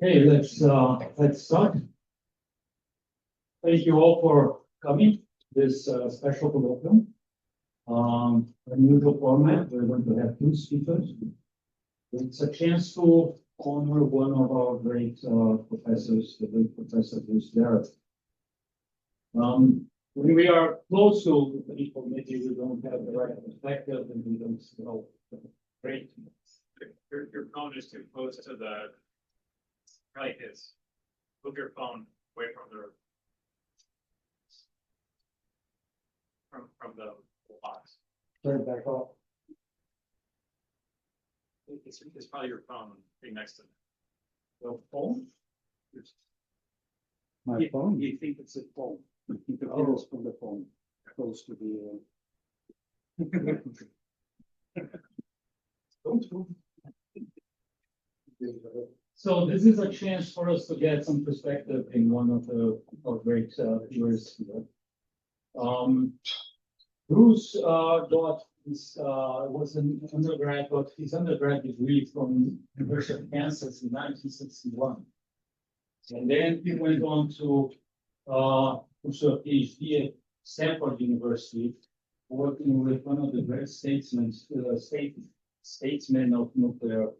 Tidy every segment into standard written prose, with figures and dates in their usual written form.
Okay, let's start. Thank you all for coming this special colloquium. Unusual format. We're going to have two speakers. It's a chance to honor one of our great professors, the great Professor Bruce Barrett. When we are close to people, maybe we don't have the right perspective and we don't know great. Your phone is too close to the right. Is move your phone away from the box. Turn it back off. It's probably your phone being next to The phone? My phone? You think it's a phone? You can hear us from the phone, close to the. So this is a chance for us to get some perspective in one of our great viewers here. Bruce got his was an undergrad, got his undergrad degree from University of Kansas in 1961, and then he went on to pursue a PhD at Stanford University, working with one of the great statesmen of nuclear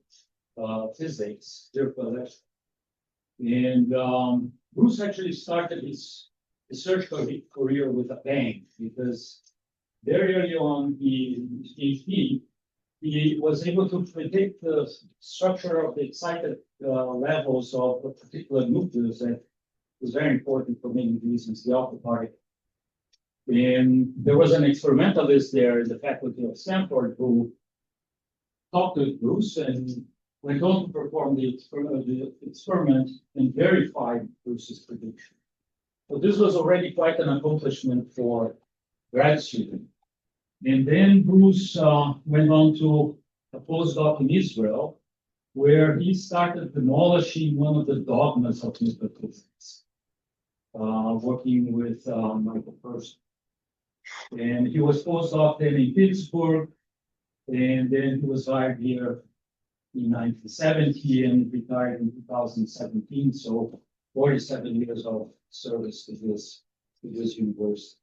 physics, Dirk Wellesch. And Bruce actually started his research career with a bang, because very early on in his PhD, he was able to predict the structure of the excited levels of a particular nucleus that was very important for many reasons, the alpha particle. And there was an experimentalist there in the faculty of Stanford who talked to Bruce and went on to perform the experiment and verified Bruce's prediction. So this was already quite an accomplishment for grad student. And then Bruce went on to a postdoc in Israel, where he started demolishing one of the dogmas of nuclear physics, working with Michael Person. And he was postdoc then in Pittsburgh, and then he was hired here in 1970 and retired in 2017. So 47 years of service to this university.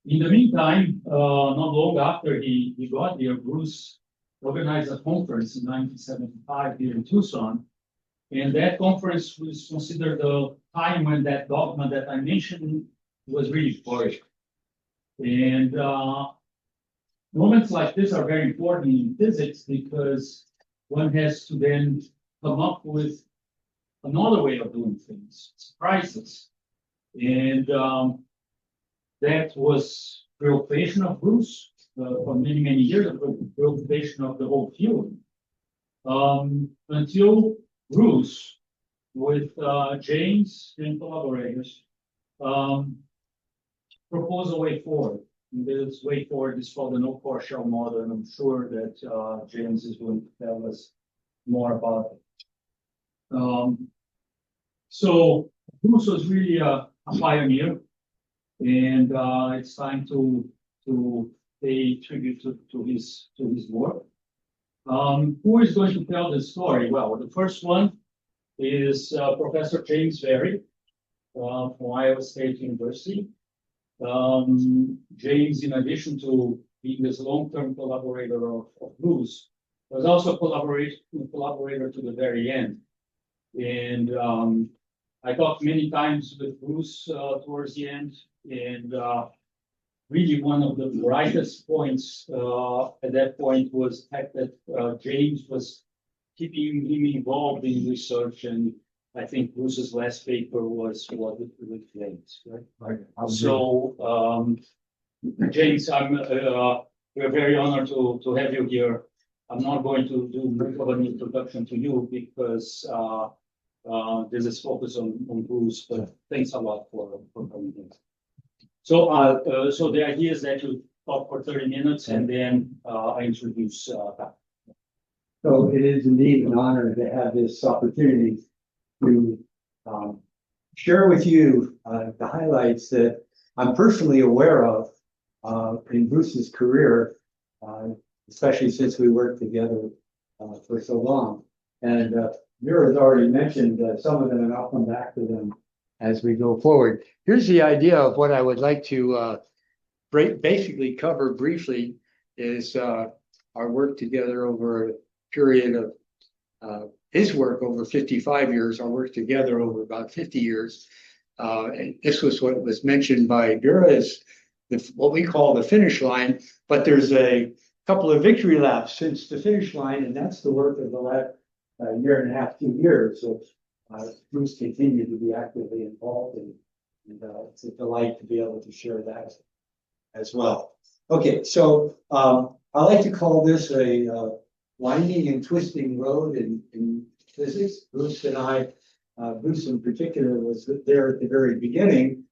In the meantime, not long after he got here, Bruce organized a conference in 1975 here in Tucson. And that conference was considered the time when that dogma that I mentioned was really flourishing. And moments like this are very important in physics because one has to then come up with another way of doing things, surprises. And that was preoccupation of Bruce for many, many years, the preoccupation of the whole field. Until Bruce, with James and collaborators, proposed a way forward. And this way forward is called the no-core shell model, and I'm sure that James is going to tell us more about it. So Bruce was really a pioneer, and it's time to pay tribute to his work. Who is going to tell this story? Well, the first one is Professor James Barrett from Iowa State University. James, in addition to being this long-term collaborator of Bruce, was also a collaborator to the very end. And I talked many times with Bruce towards the end, and really one of the brightest points at that point was the fact that James was keeping him involved in research, and I think Bruce's last paper was with James, right? Right. So, James, we're very honored to have you here. I'm not going to do much of an introduction to you because this is focused on Bruce, but thanks a lot for coming here. So, so the idea is that you talk for 30 minutes and then I introduce that. So it is indeed an honor to have this opportunity to share with you the highlights that I'm personally aware of in Bruce's career, especially since we worked together for so long. And Vera's already mentioned some of them, and I'll come back to them as we go forward. Here's the idea of what I would like to basically cover briefly is our work together over a period of his work over 55 years, our work together over about 50 years. And this was what was mentioned by Vera as what we call the finish line, but there's a couple of victory laps since the finish line, and that's the work of the last year and a half, 2 years. So Bruce continued to be actively involved, and it's a delight to be able to share that as well. Okay, so I like to call this a winding and twisting road in physics. Bruce and I, Bruce in particular, was there at the very beginning.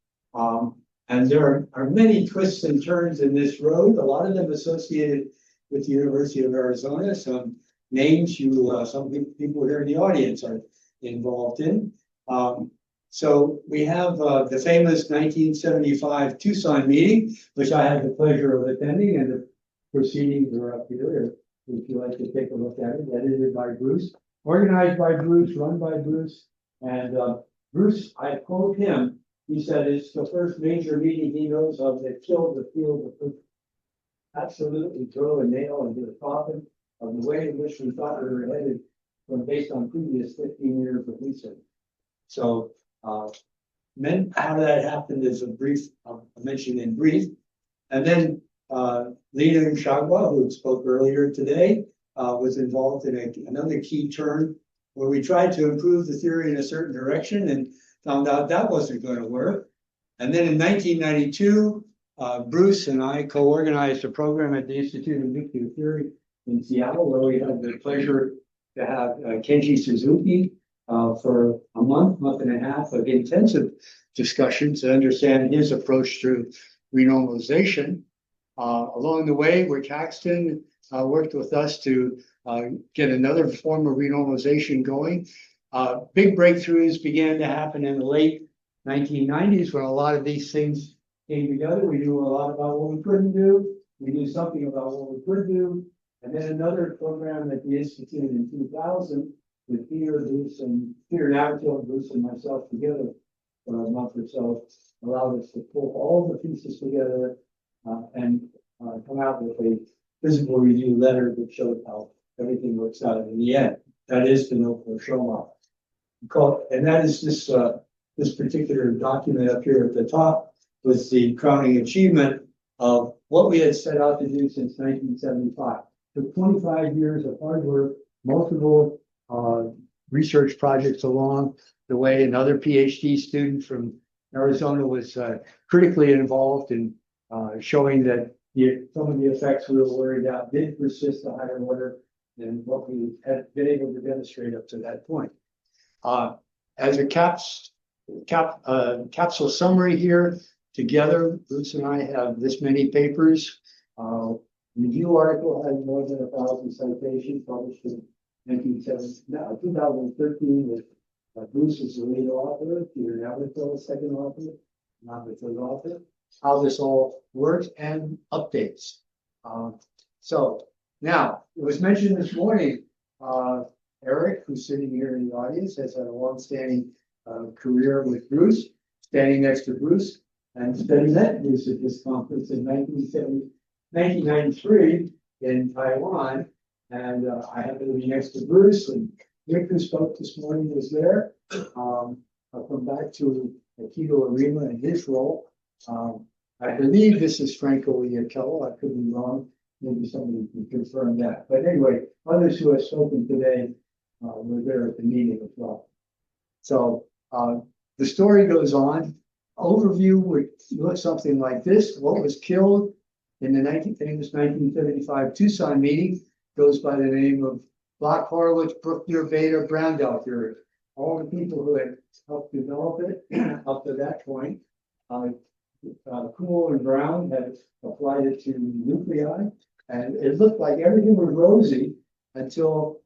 And there are many twists and turns in this road, a lot of them associated with the University of Arizona. Some names some people here in the audience are involved in. So we have the famous 1975 Tucson meeting, which I had the pleasure of attending, and the proceedings are up here if you'd like to take a look at it. Edited by Bruce, organized by Bruce, run by Bruce. And Bruce, I quote him, he said it's the first major meeting he knows of that killed the field of physics. Absolutely drove a nail into the coffin of the way in which we thought we were headed based on previous 15 years of research. So how that happened is a brief, mention in brief. And then Lena Shagwa, who spoke earlier today, was involved in another key turn where we tried to improve the theory in a certain direction and found out that wasn't going to work. And then in 1992, Bruce and I co-organized a program at the Institute of Nuclear Theory in Seattle, where we had the pleasure to have Kenji Suzuki for a month and a half of intensive discussions to understand his approach to renormalization. Along the way, Rick Haxton worked with us to get another form of renormalization going. Big breakthroughs began to happen in the late 1990s when a lot of these things came together. We knew a lot about what we couldn't do. We knew something about what we could do. And then another program at the Institute in 2000 with Peter Navratil, Bruce, and myself together for a month or so allowed us to pull all the pieces together and come out with a physical review letter that showed how everything works out in the end. That is the note for Shoma. And that is this particular document up here at the top was the crowning achievement of what we had set out to do since 1975. Took 25 years of hard work, multiple research projects along the way. Another PhD student from Arizona was critically involved in showing that some of the effects we were worried about did persist a higher order than what we had been able to demonstrate up to that point. As a capsule summary here, together, Bruce and I have this many papers. Review article has more than 1,000 citations published in 2013 with Bruce is the lead author, Peter Navratil the second author, not the third author. How this all works and updates. So now it was mentioned this morning, Eric, who's sitting here in the audience, has had a long-standing career with Bruce, standing next to Bruce, and studied met Bruce at this conference in 1993 in Taiwan. And I happened to be next to Bruce, and Rick, who spoke this morning, was there. I'll come back to Akito Arima and his role. I believe this is Franco Iakello. I could be wrong. Maybe somebody can confirm that. But anyway, others who have spoken today were there at the meeting as well. So the story goes on. Overview would look something like this. What was killed in the famous 1975 Tucson meeting goes by the name of Bloch, Horowitz, Bruckner, Beta, Brandau theory. All the people who had helped develop it up to that point. Kuhl and Brown had applied it to nuclei, and it looked like everything was rosy until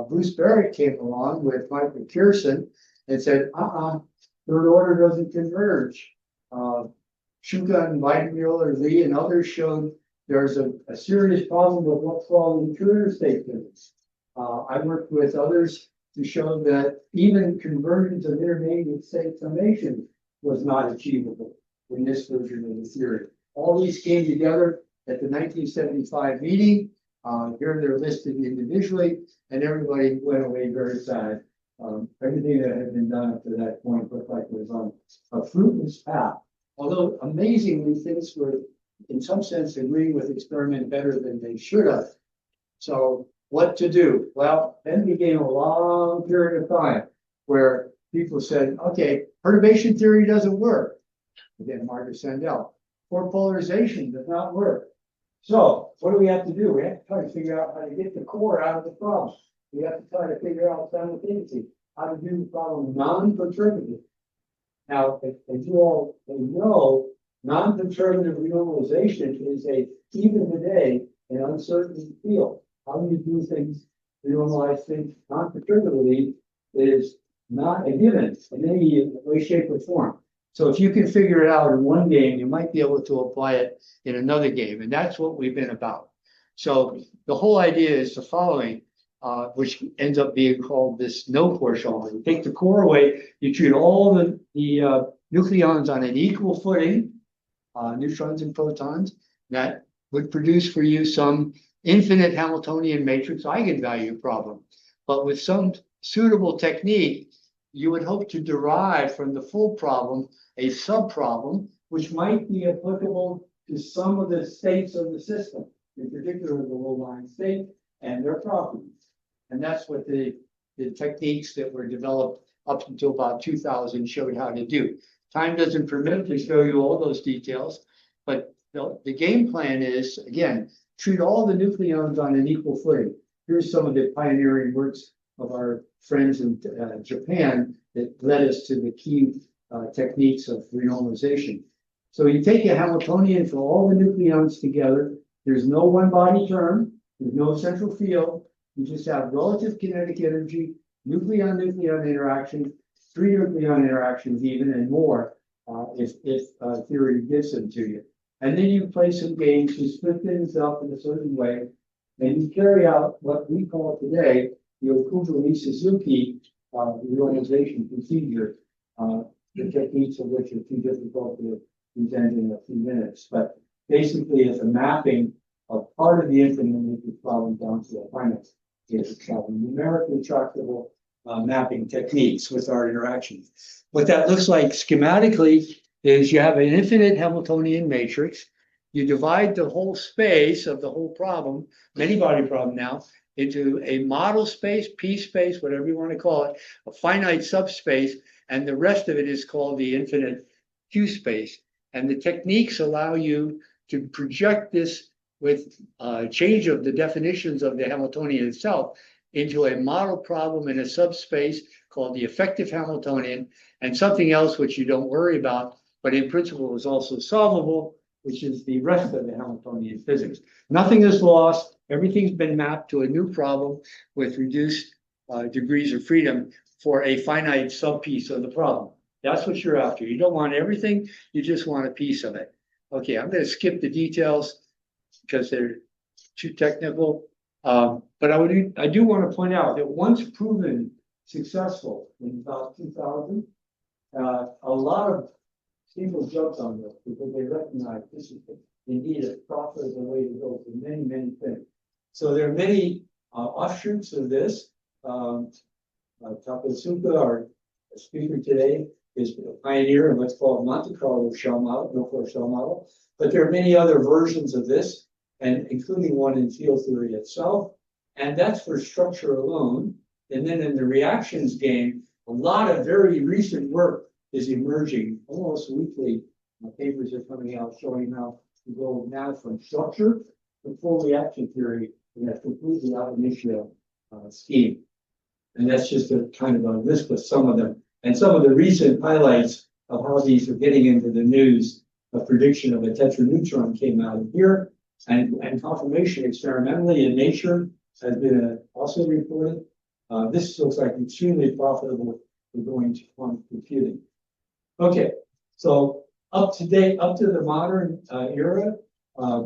Bruce Barrett came along with Michael Pearson and said, third order doesn't converge. Shuka and Weidenmuller, Lee, and others showed there's a serious problem with what's called interior state physics. I worked with others to show that even convergence of intermediate state summation was not achievable in this version of the theory. All these came together at the 1975 meeting. Here they're listed individually, and everybody went away very sad. Everything that had been done up to that point looked like it was on a fruitless path. Although amazingly, things were, in some sense, agreeing with experiment better than they should have. So what to do? Well, then began a long period of time where people said, okay, perturbation theory doesn't work. Again, Margaret Sandel. Or polarization does not work. So what do we have to do? We have to try to figure out how to get the core out of the problem. We have to try to figure out simultaneously how to do the problem non-perturbative. Now, as you all know, non-perturbative renormalization is even today, an uncertain field. How do you do things, renormalize things non-perturbatively is not a given in any way, shape, or form. So if you can figure it out in one game, you might be able to apply it in another game. And that's what we've been about. So the whole idea is the following, which ends up being called this no core Schalman. You take the core away, you treat all the nucleons on an equal footing, neutrons and protons, that would produce for you some infinite Hamiltonian matrix eigenvalue problem. But with some suitable technique, you would hope to derive from the full problem a subproblem, which might be applicable to some of the states of the system, in particular the low-lying state and their properties. And that's what the techniques that were developed up until about 2000 showed how to do. Time doesn't permit to show you all those details, but the game plan is, again, treat all the nucleons on an equal footing. Here's some of the pioneering works of our friends in Japan that led us to the key techniques of renormalization. So you take a Hamiltonian for all the nucleons together. There's no one body term. There's no central field. You just have relative kinetic energy, nucleon-nucleon interaction, 3 nucleon interactions even, and more if theory gives them to you. And then you play some games to split things up in a certain way, and you carry out what we call today the Okubo-Suzuki reorganization procedure. The techniques of which are too difficult to present in a few minutes, but basically it's a mapping of part of the infinite matrix problem down to a finite matrix problem, numerically tractable mapping techniques with our interactions. What that looks like schematically is you have an infinite Hamiltonian matrix. You divide the whole space of the whole problem, many-body problem now, into a model space, P space, whatever you want to call it, a finite subspace, and the rest of it is called the infinite Q space. And the techniques allow you to project this with change of the definitions of the Hamiltonian itself into a model problem in a subspace called the effective Hamiltonian, and something else which you don't worry about, but in principle is also solvable, which is the rest of the Hamiltonian physics. Nothing is lost. Everything's been mapped to a new problem with reduced degrees of freedom for a finite subpiece of the problem. That's what you're after. You don't want everything, you just want a piece of it. Okay, I'm going to skip the details because they're too technical. But I do want to point out that once proven successful in about 2000, a lot of people jumped on this because they recognize this is indeed a profitable way to go for many, many things. So there are many offshoots of this. Takasuka, our speaker today, is a pioneer in what's called Monte Carlo shell model, no-core shell model. But there are many other versions of this, and including one in field theory itself. And that's for structure alone. And then in the reactions game, a lot of very recent work is emerging almost weekly. Papers are coming out showing how to go now from structure to full reaction theory in a completely ab initio scheme. And that's just a kind of a list of some of them. And some of the recent highlights of how these are getting into the news, a prediction of a tetraneutron came out here, and confirmation experimentally in Nature has been also reported. This looks like extremely profitable for going to quantum computing. Okay, so up to date, up to the modern era,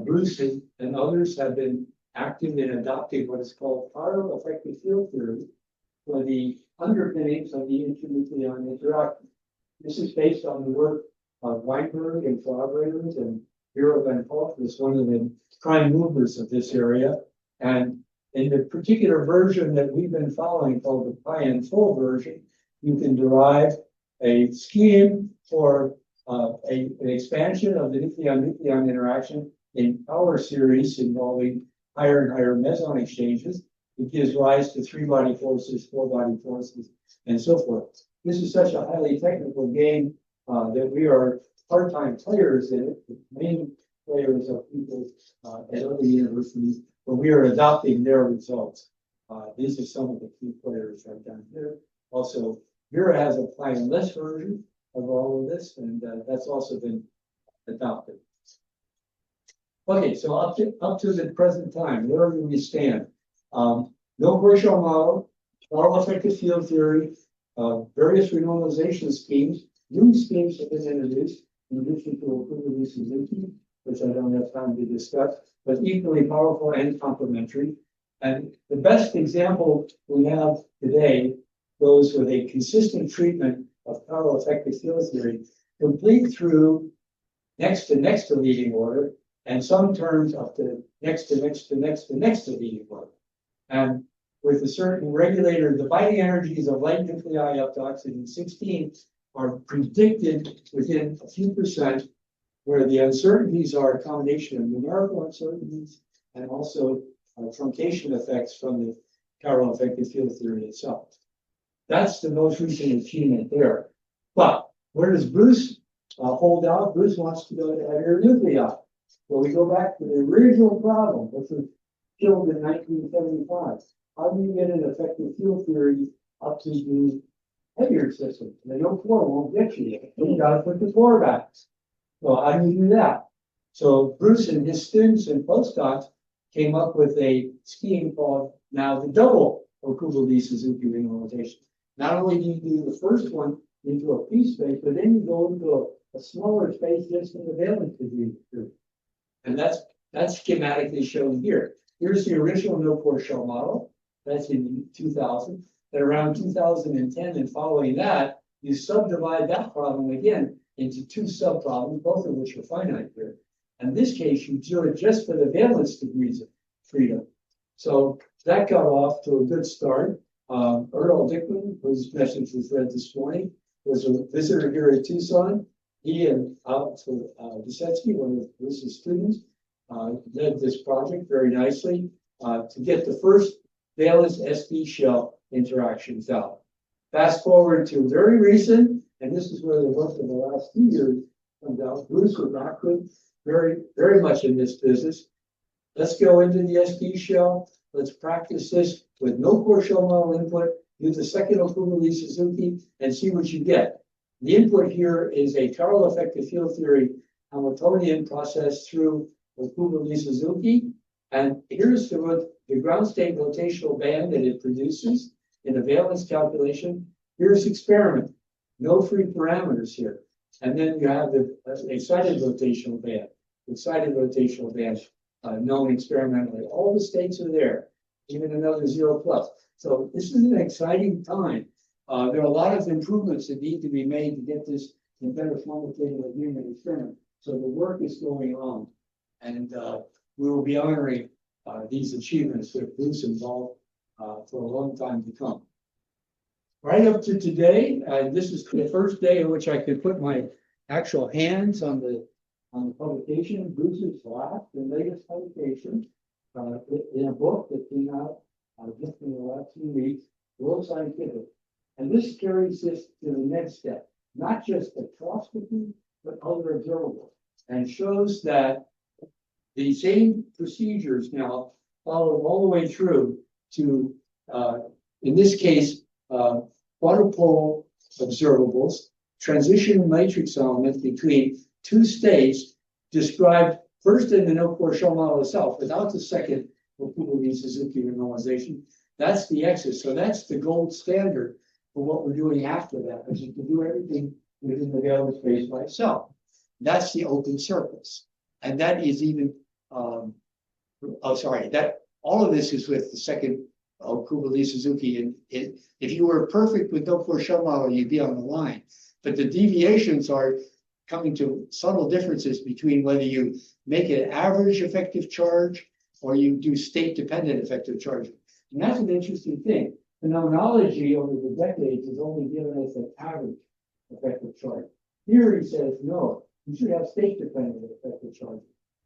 Bruce and others have been active in adopting what is called partial effective field theory. for the underpinnings of the internucleon interaction. This is based on the work of Weinberg and collaborators and Vera Van Pelt is one of the prime movers of this area. And in the particular version that we've been following, called the pi and full version, you can derive a scheme for an expansion of the nucleon-nucleon interaction in power series involving higher and higher meson exchanges. It gives rise to 3-body forces, 4-body forces, and so forth. This is such a highly technical game that we are part-time players in it. The main players are people at other universities, but we are adopting their results. These are some of the key players right down here. Also, Vera has a plan-less version of all of this, and that's also been adopted. Okay, so up to the present time, where do we stand? No Virchow model, Carl effective field theory, various renormalization schemes. New schemes have been introduced in addition to Okuda Suzuki, which I don't have time to discuss, but equally powerful and complementary. And the best example we have today goes with a consistent treatment of Carl effective field theory, complete through next to leading order, and some terms up to next to leading order. And with a certain regulator, the binding energies of light nuclei up to oxygen 16 are predicted within a few percent, where the uncertainties are a combination of numerical uncertainties and also truncation effects from the Carl effective field theory itself. That's the most recent achievement there. But where does Bruce hold out? Bruce wants to go to heavier nuclei. So we go back to the original problem, which was killed in 1975. How do you get an effective field theory up to the heavier system? The no-4 won't get you there. You got to put the 4 back. So how do you do that? So Bruce and his students and postdocs came up with a scheme called now the double Okubo-Lee-Suzuki renormalization. Not only do you do the first one into a p space, but then you go into a smaller space just in the valence degree. And that's schematically shown here. Here's the original no-core shell model. That's in 2000. Then around 2010 and following that, you subdivide that problem again into 2 subproblems, both of which are finite here. In this case, you do it just for the valence degrees of freedom. So that got off to a good start. Earl Dickman, whose message was read this morning, was a visitor here at Tucson. He and Alex Dusetsky, one of Bruce's students, led this project very nicely to get the first valence sp shell interactions out. Fast forward to very recent, and this is where the work of the last 2 years comes out. Bruce with Rockwood, very much in this business. Let's go into the sp shell. Let's practice this with no core shell model input. Use the second Okubo-Lee-Suzuki and see what you get. The input here is a Carl effective field theory Hamiltonian process through Okubo-Lee-Suzuki. And here's the ground state rotational band that it produces in a valence calculation. Here's experiment. No free parameters here. And then you have the excited rotational band. Excited rotational band known experimentally. All the states are there, even another 0+. So this is an exciting time. There are a lot of improvements that need to be made to get this in better quantitative human experiment. So the work is going on, and we will be honoring these achievements with Bruce involved for a long time to come. Right up to today, this is the first day in which I could put my actual hands on the publication. Bruce's last and latest publication in a book that came out just in the last few weeks, World Scientific. And this carries this to the next step, not just spectroscopy, but other observables, and shows that the same procedures now follow all the way through to, in this case, quadrupole observables, transition matrix elements between 2 states described first in the no-core shell model itself, without the second Okubo-Lee-Suzuki renormalization. That's the exit. So that's the gold standard for what we're doing after that, because you can do everything within the valence space by itself. That's the open surface. And that is even, that all of this is with the second Kubali Suzuki, and if you were perfect with no shell model, you'd be on the line. But the deviations are coming to subtle differences between whether you make an average effective charge or you do state-dependent effective charging. And that's an interesting thing. Phenomenology over the decades has only given us an average effective charge. Theory says, no, you should have state-dependent effective charging.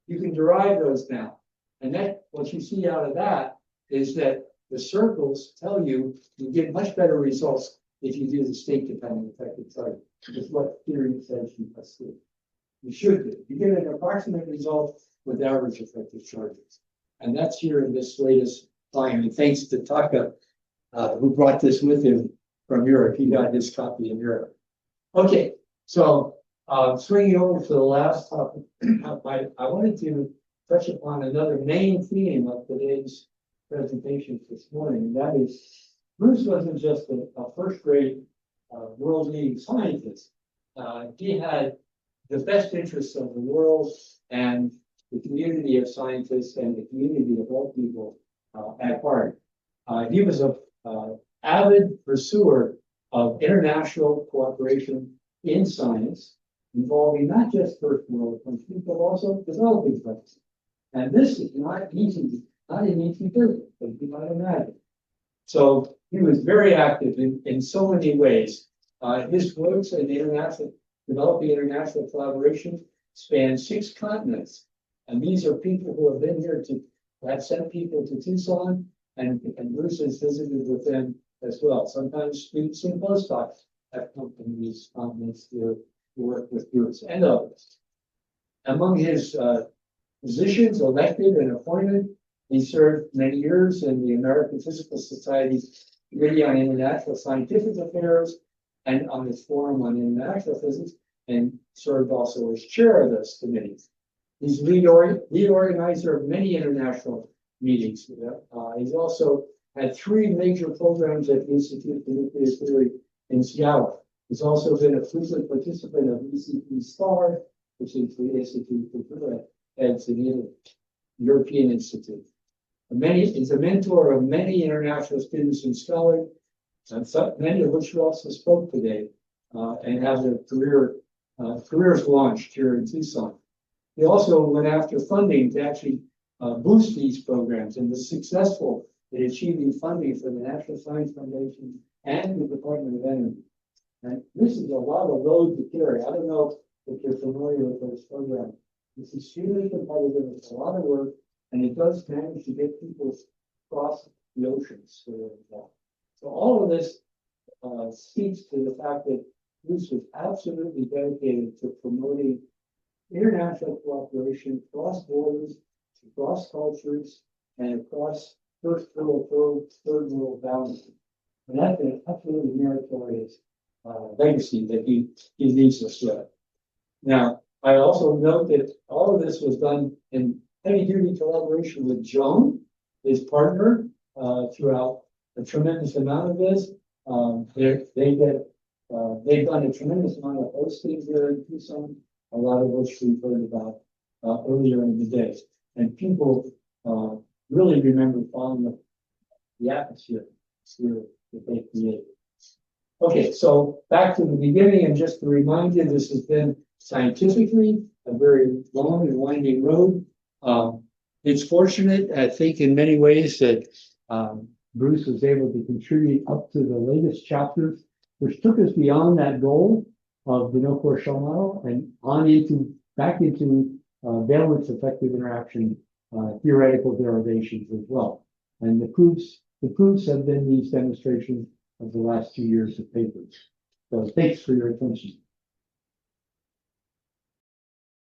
You can derive those now. And that, what you see out of that is that the circles tell you you get much better results if you do the state-dependent effective charging. It's what theory says you must do. You should do. You get an approximate result with average effective charges. And that's here in this latest volume. And thanks to Taka, who brought this with him from Europe. He got his copy in Europe. Okay, so swinging over to the last topic, I wanted to touch upon another main theme of today's presentation this morning, and that is Bruce wasn't just a first-grade world-leading scientist. He had the best interests of the world and the community of scientists and the community of all people at heart. He was a avid pursuer of international cooperation in science, involving not just first world countries, but also developing countries. And this is not easy, not an easy business, as you might imagine. So he was very active in so many ways. His works in developing international collaboration span 6 continents. And these are people who have been here to have sent people to Tucson, and Bruce has visited with them as well. Sometimes students and postdocs have come from these continents to work with Bruce and others. Among his positions elected and appointed, he served many years in the American Physical Society's Committee on International Scientific Affairs and on its Forum on International Physics, and served also as chair of those committees. He's lead organizer of many international meetings. He's also had 3 major programs at the Institute for Nuclear Theory in Seattle. He's also been a frequent participant of ECP STAR, which is the Institute for Heads in the European Institute. He's a mentor of many international students and scholars, and many of which also spoke today, and have their careers launched here in Tucson. He also went after funding to actually boost these programs and was successful in achieving funding for the National Science Foundation and the Department of Energy. And this is a lot of load to carry. I don't know if you're familiar with those programs. It's extremely competitive. It's a lot of work, and it does manage to get people across the oceans. So all of this speaks to the fact that Bruce was absolutely dedicated to promoting international cooperation across borders, across cultures, and across first world, third world boundaries. And that's an absolutely meritorious legacy that he leaves us with. Now, I also note that all of this was done in heavy-duty collaboration with Joan, his partner, throughout a tremendous amount of this. They've done a tremendous amount of hosting here in Tucson, a lot of which we've heard about earlier in the day. And people really remember following the atmosphere here that they created. Okay, so back to the beginning, and just to remind you, this has been scientifically a very long and winding road. It's fortunate, I think, in many ways that Bruce was able to contribute up to the latest chapters, which took us beyond that goal of the no-core shell model and back into valence effective interaction theoretical derivations as well. And the proofs have been these demonstrations of the last 2 years of papers. So thanks for your attention.